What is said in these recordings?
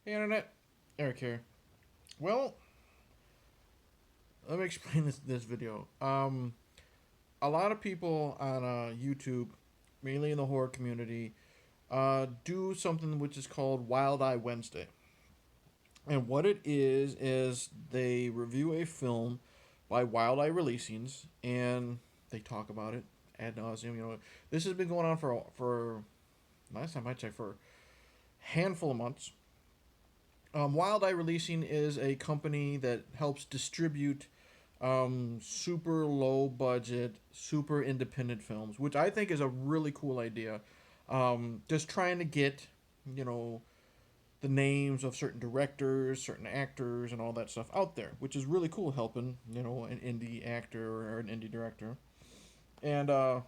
Hey Internet, Eric here. Well, let me explain this video. A lot of people on YouTube, mainly in the horror community, do something which is called Wild Eye Wednesday. And what it is they review a film by Wild Eye Releasings, and they talk about it ad nauseum. This has been going on for last time I checked for a handful of months. Wild Eye Releasing is a company that helps distribute super low budget, super independent films, which I think is a really cool idea. Just trying to get, you know, the names of certain directors, certain actors, and all that stuff out there, which is really cool, helping, an indie actor or an indie director. And the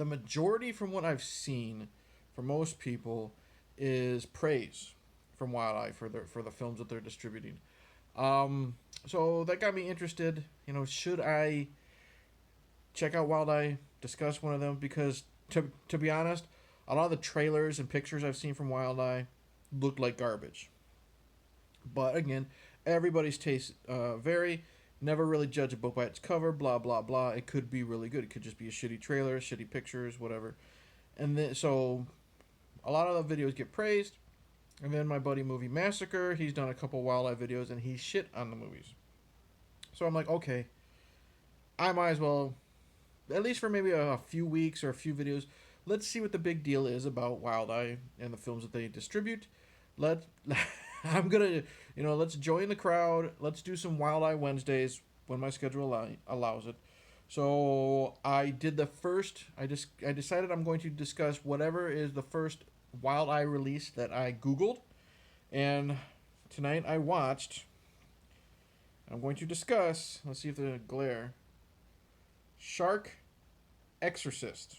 majority, from what I've seen, for most people, is praise from Wild Eye for the films that they're distributing. Um, so that got me interested. Should I check out Wild Eye, discuss one of them? Because to be honest, a lot of the trailers and pictures I've seen from Wild Eye look like garbage. But again, everybody's tastes vary. Never really judge a book by its cover. Blah blah blah. It could be really good. It could just be a shitty trailer, shitty pictures, whatever. And then so a lot of the videos get praised. And then my buddy Movie Massacre, he's done a couple Wild Eye videos and he shit on the movies. So I'm like, okay, I might as well, at least for maybe a few weeks or a few videos, let's see what the big deal is about Wild Eye and the films that they distribute. Let I'm gonna, let's join the crowd. Let's do some Wild Eye Wednesdays when my schedule allows it. So I did the first. I decided I'm going to discuss whatever is the first Wild Eye release that I Googled, and tonight I watched. I'm going to discuss. Let's see if the glare. Shark Exorcist.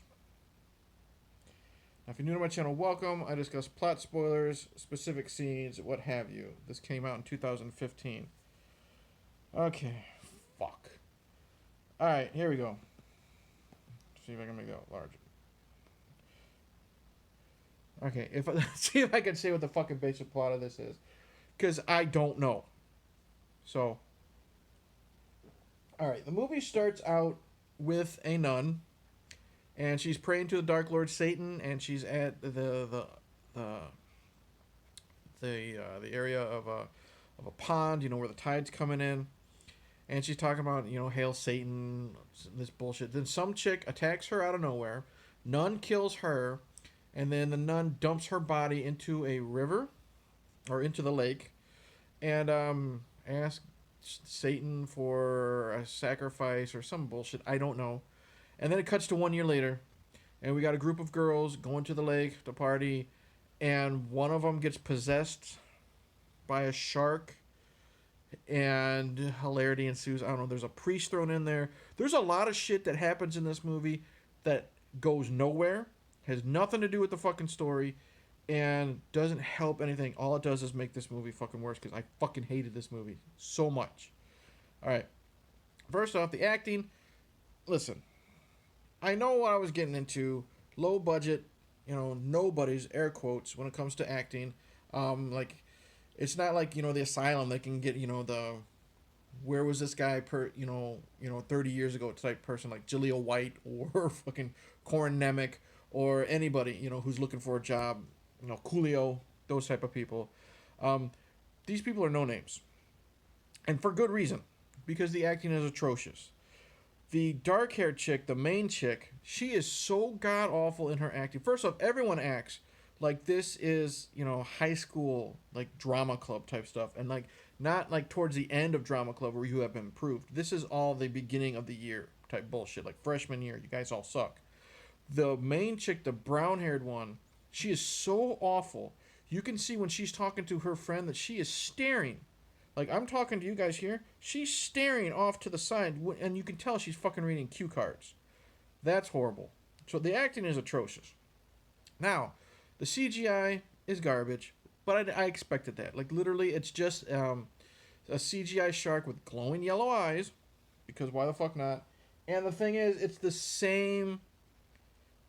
Now, if you're new to my channel, welcome. I discuss plot spoilers, specific scenes, what have you. This came out in 2015. Okay, fuck. All right, here we go. See if I can make that larger. Okay, if let's see if I can say what the fucking basic plot of this is, because I don't know. So, all right, the movie starts out with a nun, and she's praying to the Dark Lord Satan, and she's at the area of a pond, where the tide's coming in, and she's talking about hail Satan, this bullshit. Then some chick attacks her out of nowhere, nun kills her, and then the nun dumps her body into a river or into the lake, and asks Satan for a sacrifice or some bullshit. I don't know. And then it cuts to 1 year later, and we got a group of girls going to the lake to party, and one of them gets possessed by a shark, and hilarity ensues. I don't know. There's a priest thrown in there. There's a lot of shit that happens in this movie that goes nowhere, has nothing to do with the fucking story, and doesn't help anything. All it does is make this movie fucking worse because I fucking hated this movie so much. All right. First off, the acting. Listen, I know what I was getting into. Low budget, nobody's air quotes when it comes to acting. Like, it's not like the Asylum. They can get the where was this guy 30 years ago type person like Jaleel White or fucking Corin Nemec or anybody who's looking for a job. Coolio, those type of people. Um, these people are no names, and for good reason, because the acting is atrocious. The dark haired chick, the main chick, she is so god awful in her acting. First off, everyone acts like this is, high school, like drama club type stuff. And like, not like towards the end of drama club where you have been improved. This is all the beginning of the year type bullshit. Like freshman year, you guys all suck. The main chick, the brown haired one, she is so awful. You can see when she's talking to her friend that she is staring. Like, I'm talking to you guys here. She's staring off to the side, and you can tell she's fucking reading cue cards. That's horrible. So the acting is atrocious. Now, the CGI is garbage, but I expected that. Like, literally, it's just a CGI shark with glowing yellow eyes, because why the fuck not? And the thing is, it's the same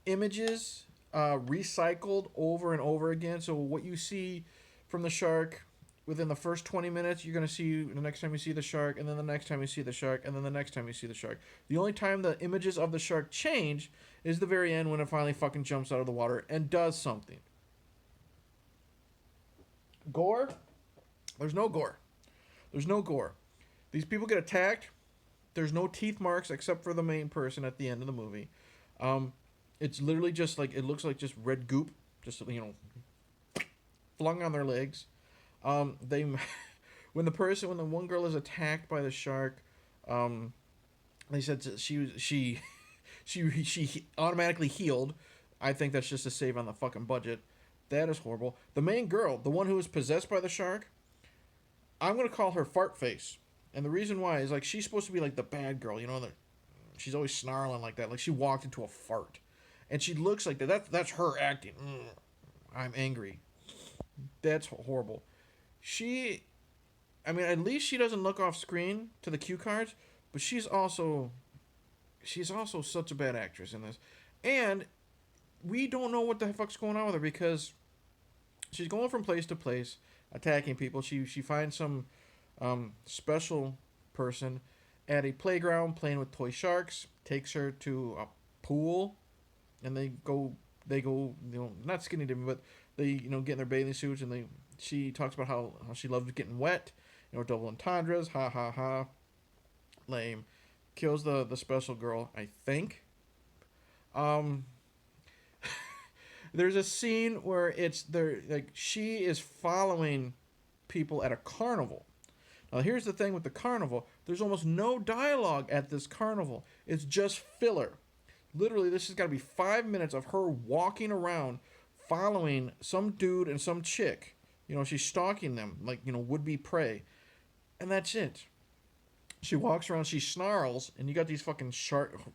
images recycled over and over again. So what you see from the shark. Within the first 20 minutes, you're going to see the next time you see the shark, and then the next time you see the shark, and then the next time you see the shark. The only time the images of the shark change is the very end when it finally fucking jumps out of the water and does something. Gore? There's no gore. There's no gore. These people get attacked. There's no teeth marks except for the main person at the end of the movie. It's literally just like, it looks like just red goop, just, flung on their legs. They, when the one girl is attacked by the shark, they said she automatically healed. I think that's just a save on the fucking budget. That is horrible. The main girl, the one who was possessed by the shark, I'm gonna call her Fart Face, and the reason why is like she's supposed to be like the bad girl, that she's always snarling like that, like she walked into a fart, and she looks like that. That's her acting. I'm angry. That's horrible. At least she doesn't look off screen to the cue cards, but she's also such a bad actress in this, and we don't know what the fuck's going on with her because she's going from place to place, attacking people. She finds some special person at a playground playing with toy sharks, takes her to a pool, and they go not skinny dipping, but they get in their bathing suits, and she talks about how she loves getting wet, double entendres, ha ha ha, lame. Kills the special girl, I think. There's a scene where she is following people at a carnival. Now here's the thing with the carnival, there's almost no dialogue at this carnival. It's just filler. Literally, this has got to be 5 minutes of her walking around following some dude and some chick. She's stalking them like, would-be prey. And that's it. She walks around, she snarls, and you got these fucking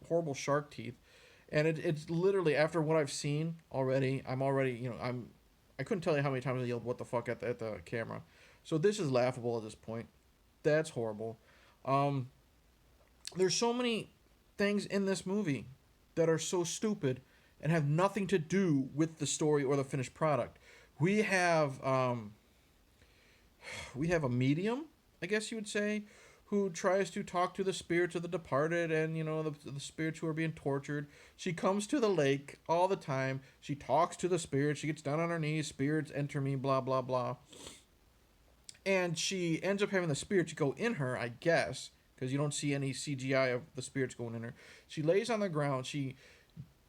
horrible shark teeth. And it's literally, after what I've seen already, I couldn't tell you how many times I yelled "what the fuck" at the camera. So this is laughable at this point. That's horrible. There's so many things in this movie that are so stupid and have nothing to do with the story or the finished product. We have a medium, I guess you would say, who tries to talk to the spirits of the departed and, the spirits who are being tortured. She comes to the lake all the time. She talks to the spirits. She gets down on her knees. Spirits enter me, blah, blah, blah. And she ends up having the spirits go in her, I guess, because you don't see any CGI of the spirits going in her. She lays on the ground. She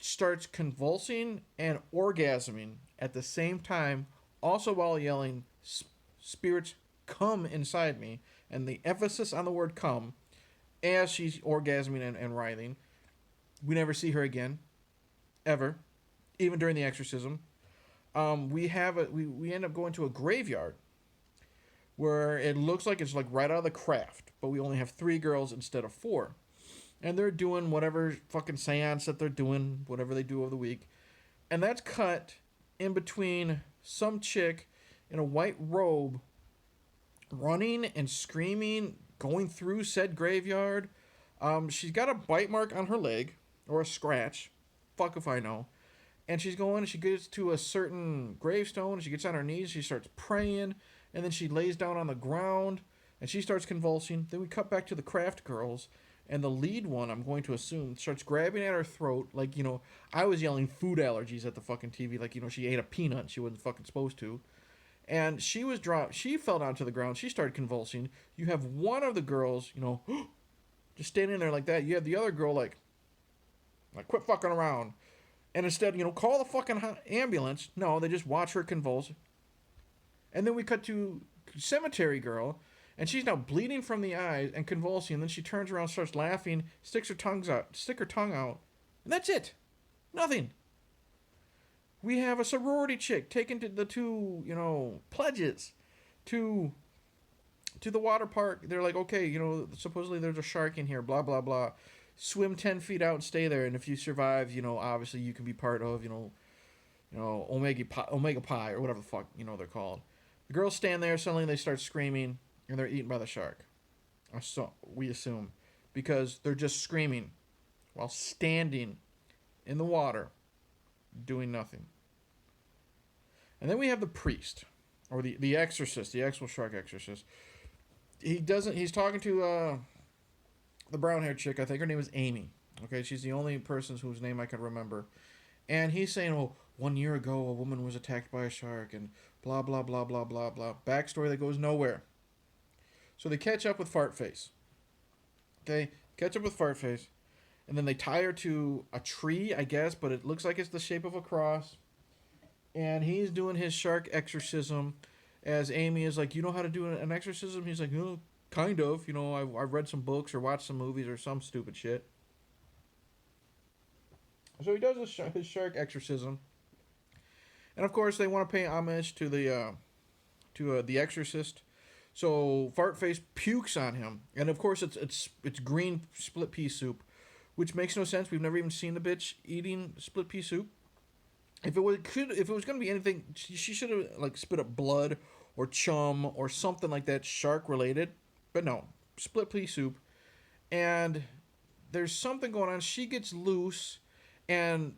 starts convulsing and orgasming at the same time, also while yelling, "Spirits, come inside me." And the emphasis on the word "come" as she's orgasming and writhing. We never see her again, ever, even during the exorcism. We end up going to a graveyard where it looks like it's like right out of The Craft, but we only have 3 girls instead of 4. And they're doing whatever fucking seance that they're doing, whatever they do over the week. And that's cut in between some chick in a white robe running and screaming, going through said graveyard. She's got a bite mark on her leg, or a scratch. Fuck if I know. And she's going, and she gets to a certain gravestone, and she gets on her knees, she starts praying, and then she lays down on the ground, and she starts convulsing. Then we cut back to the Craft girls, and the lead one, I'm going to assume, starts grabbing at her throat, like, I was yelling food allergies at the fucking TV, like, she ate a peanut she wasn't fucking supposed to. And she was dropped. She fell down to the ground. She started convulsing. You have one of the girls, just standing there like that. You have the other girl like quit fucking around. And instead, call the fucking ambulance. No, they just watch her convulse. And then we cut to Cemetery Girl, and she's now bleeding from the eyes and convulsing. And then she turns around, starts laughing, stick her tongue out, and that's it. Nothing. We have a sorority chick taken to the 2, pledges to the water park. They're like, okay, supposedly there's a shark in here, blah, blah, blah. Swim 10 feet out and stay there. And if you survive, obviously you can be part of, Omega Pi or whatever the fuck, they're called. The girls stand there. Suddenly they start screaming and they're eaten by the shark. So we assume, because they're just screaming while standing in the water doing nothing. And then we have the priest. or the Exorcist, the actual shark exorcist. He doesn't. He's talking to the brown haired chick. I think her name is Amy. Okay, she's the only person whose name I can remember. And he's saying, "Oh, 1 year ago, a woman was attacked by a shark," and blah blah blah blah blah blah. Backstory that goes nowhere. So they catch up with Fart Face. Okay, catch up with Fart Face, and then they tie her to a tree, I guess, but it looks like it's the shape of a cross. And he's doing his shark exorcism, as Amy is like, "You know how to do an exorcism?" He's like, "Oh, kind of. You know, I've read some books or watched some movies or some stupid shit." So he does his shark exorcism, and of course they want to pay homage to the Exorcist. So Fartface pukes on him, and of course it's green split pea soup, which makes no sense. We've never even seen the bitch eating split pea soup. If it was gonna be anything, she should have like spit up blood or chum or something like that shark related, but no, split pea soup. And there's something going on. She gets loose, and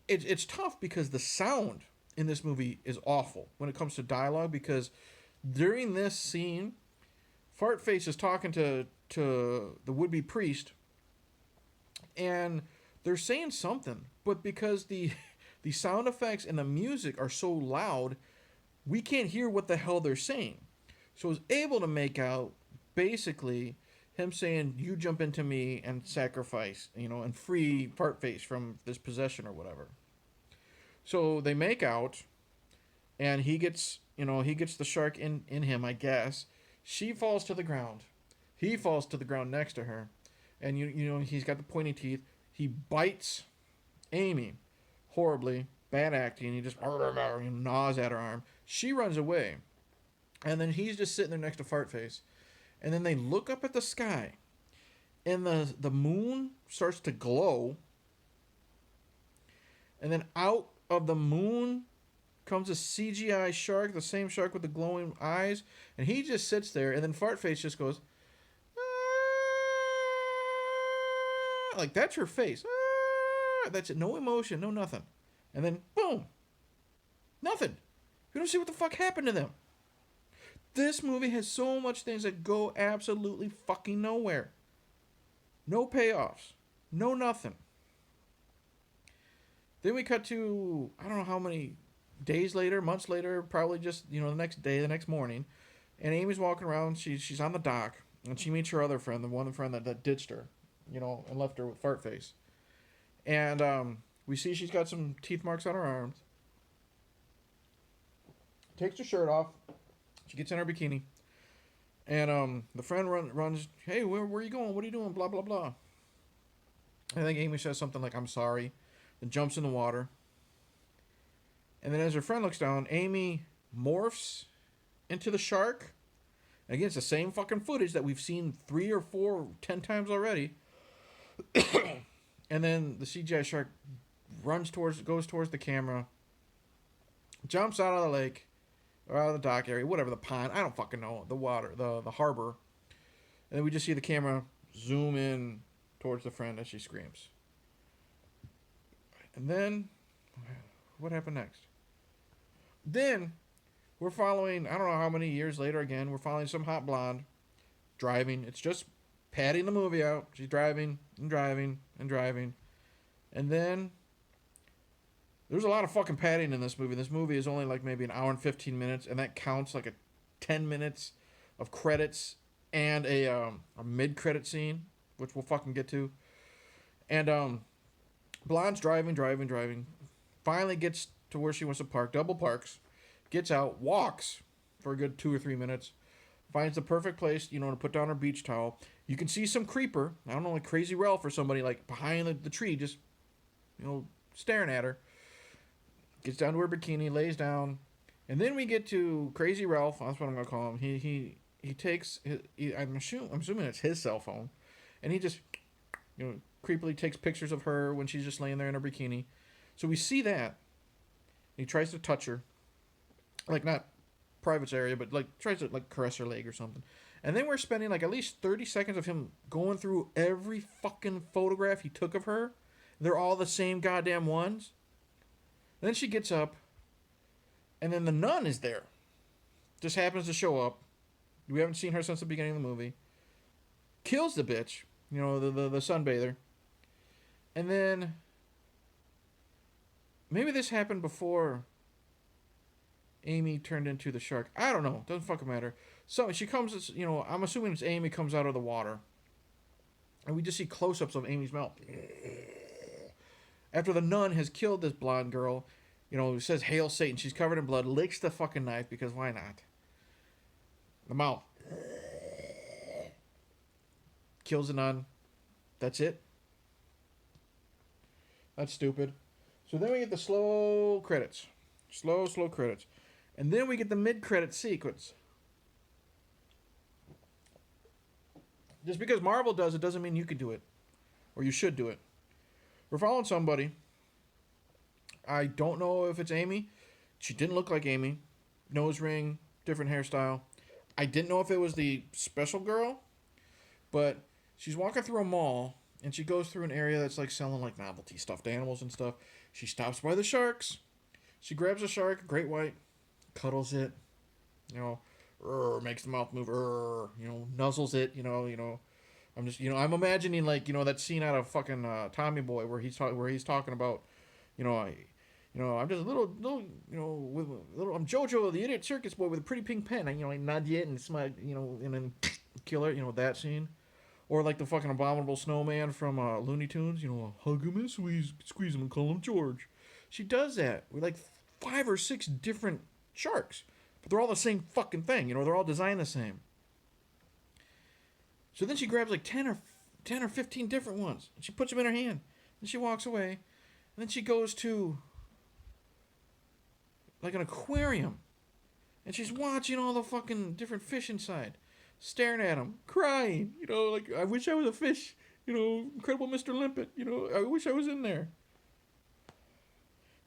it's tough because the sound in this movie is awful when it comes to dialogue, because during this scene, Fartface is talking to the would-be priest, and they're saying something, but because the sound effects and the music are so loud, we can't hear what the hell they're saying. So I was able to make out basically him saying, "You jump into me and sacrifice, and free Fartface from this possession or whatever." So they make out, and he gets the shark in him, I guess. She falls to the ground. He falls to the ground next to her, and he's got the pointy teeth. He bites Amy horribly, bad acting. He just gnaws at her arm. She runs away, and then he's just sitting there next to Fartface. And then they look up at the sky, and the moon starts to glow. And then out of the moon comes a CGI shark, the same shark with the glowing eyes, and he just sits there. And then Fartface just goes, "Ah," like that's her face. "Ah," that's it. No emotion, no nothing. And then boom, nothing. We don't see what the fuck happened to them. This movie has so much things that go absolutely fucking nowhere. No payoffs. No nothing. Then we cut to, I don't know how many days later, months later, probably just, the next day, the next morning. And Amy's walking around. She's on the dock. And she meets her other friend, the one friend that ditched her, and left her with Fartface. And we see she's got some teeth marks on her arms. Takes her shirt off. She gets in her bikini, and the friend runs. "Hey, where are you going? What are you doing? Blah blah blah." I think Amy says something like, "I'm sorry," then jumps in the water. And then as her friend looks down, Amy morphs into the shark. And again, it's the same fucking footage that we've seen 3 or 4, 10 times already. And then the CGI shark goes towards the camera, jumps out of the lake. Or out of the dock area, whatever, the pond, I don't fucking know, the water, the harbor. And then we just see the camera zoom in towards the friend as she screams. And then, what happened next? Then, we're following, I don't know how many years later again, we're following some hot blonde driving. It's just padding the movie out. She's driving and driving and driving. And then there's a lot of fucking padding in this movie. This movie is only like maybe an hour and 15 minutes, and that counts like a 10 minutes of credits and a mid-credit scene, which we'll fucking get to. And Blonde's driving. Finally gets to where she wants to park, double parks, gets out, walks for a good 2 or 3 minutes, finds the perfect place, to put down her beach towel. You can see some creeper, I don't know, like Crazy Ralph or somebody, like behind the tree, just, staring at her. Gets down to her bikini, lays down, and then we get to Crazy Ralph. That's what I'm gonna call him. He takes. I'm assuming it's his cell phone, and he just, creepily takes pictures of her when she's just laying there in her bikini. So we see that. He tries to touch her, like not private area, but like tries to like caress her leg or something. And then we're spending like at least 30 seconds of him going through every fucking photograph he took of her. They're all the same goddamn ones. Then she gets up, and then the nun is there. just happens to show up. We haven't seen her since the beginning of the movie. Kills the bitch, the sunbather. And then maybe this happened before Amy turned into the shark. I don't know. Doesn't fucking matter. So she comes, I'm assuming it's Amy comes out of the water. And we just see close-ups of Amy's mouth. After the nun has killed this blonde girl, who says, "Hail Satan." She's covered in blood, licks the fucking knife because why not? The mouth. Kills the nun. That's it. That's stupid. So then we get the slow credits. Slow credits. And then we get the mid-credit sequence. Just because Marvel does it doesn't mean you could do it. Or you should do it. We're following somebody. I don't know if it's Amy. She didn't look like Amy. Nose ring, different hairstyle. I didn't know if it was the special girl. But she's walking through a mall. And she goes through an area that's like selling like novelty stuffed animals and stuff. She stops by the sharks. She grabs a shark, great white, cuddles it, makes the mouth move, nuzzles it, I'm just, I'm imagining like, that scene out of fucking Tommy Boy where he's talking about, I'm just a little, with a little, I'm Jojo, the idiot circus boy with a pretty pink pen. I nod yet and smile, and then kill her, that scene. Or like the fucking abominable snowman from Looney Tunes, hug him and squeeze him and call him George. She does that with like 5 or 6 different sharks. But they're all the same fucking thing, they're all designed the same. So then she grabs like 10 or 15 different ones. And she puts them in her hand. And she walks away. And then she goes to like an aquarium. And she's watching all the fucking different fish inside. Staring at him, crying, like, I wish I was a fish, Incredible Mr. Limpet, I wish I was in there.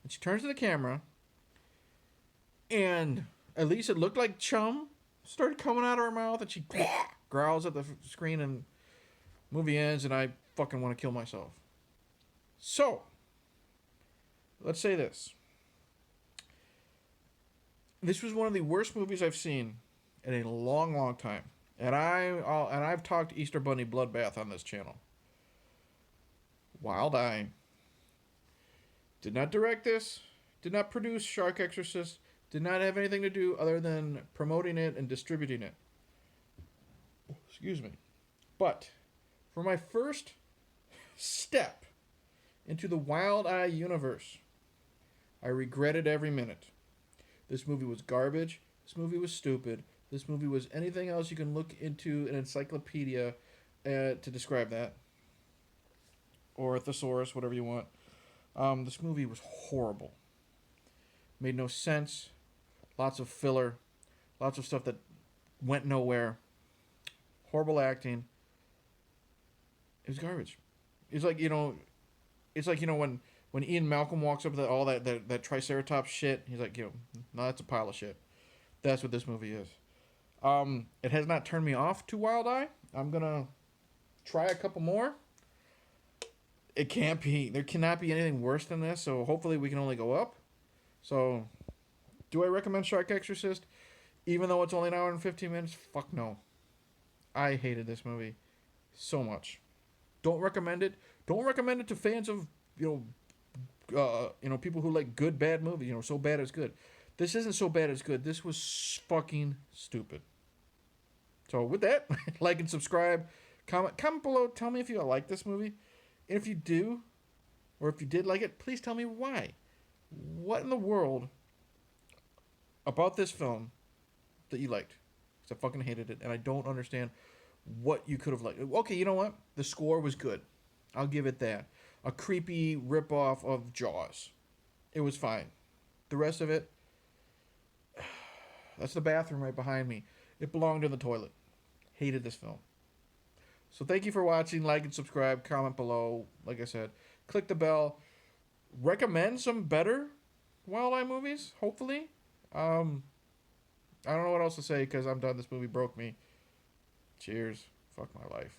And she turns to the camera, and at least it looked like chum started coming out of her mouth, and she growls at the screen, and movie ends, and I fucking want to kill myself. So, let's say this. This was one of the worst movies I've seen in a long, long time. And I've talked Easter Bunny Bloodbath on this channel. Wild Eye did not direct this, did not produce Shark Exorcist, did not have anything to do other than promoting it and distributing it. Excuse me. But for my first step into the Wild Eye universe, I regretted every minute. This movie was garbage. This movie was stupid. This movie was anything else you can look into an encyclopedia to describe that. Or a thesaurus, whatever you want. This movie was horrible. Made no sense. Lots of filler. Lots of stuff that went nowhere. Horrible acting. It was garbage. It's like, when Ian Malcolm walks up to all that Triceratops shit, he's like, no, that's a pile of shit. That's what this movie is. It has not turned me off to Wild Eye. I'm going to try a couple more. There cannot be anything worse than this, so hopefully we can only go up. So, do I recommend Shark Exorcist? Even though it's only an hour and 15 minutes? Fuck no. I hated this movie so much. Don't recommend it. Don't recommend it to fans of, people who like good, bad movies. So bad it's good. This isn't so bad it's good. This was fucking stupid. So with that, like and subscribe. Comment below. Tell me if you like this movie. And if you do, or if you did like it, please tell me why. What in the world about this film that you liked? Because I fucking hated it, and I don't understand what you could have liked. Okay, you know what? The score was good. I'll give it that. A creepy ripoff of Jaws. It was fine. The rest of it, that's the bathroom right behind me. It belonged in the toilet. Hated this film. So thank you for watching. Like and subscribe. Comment below. Like I said, click the bell. Recommend some better Wild Eye movies, hopefully. I don't know what else to say because I'm done. This movie broke me. Cheers. Fuck my life.